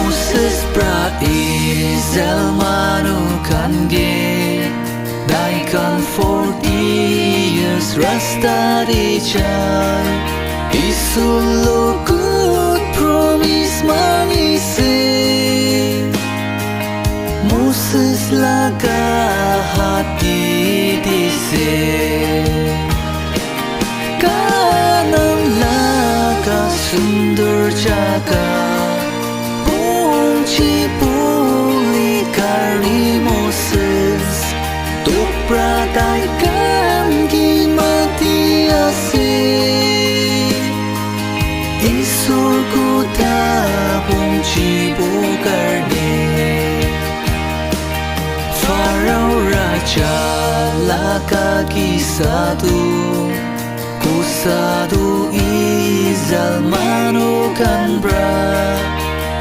Moses pra Israel manukan ge Daikan 40 years rasta di chay Isulukut promise manise Moses laga hati dise Kanan laga sundur jaga Punci puli kari Moses Tuk prataikan gimati ase Isurku tabung cipu karne Farao Raja lagi satu Ku satu Israel manukan bra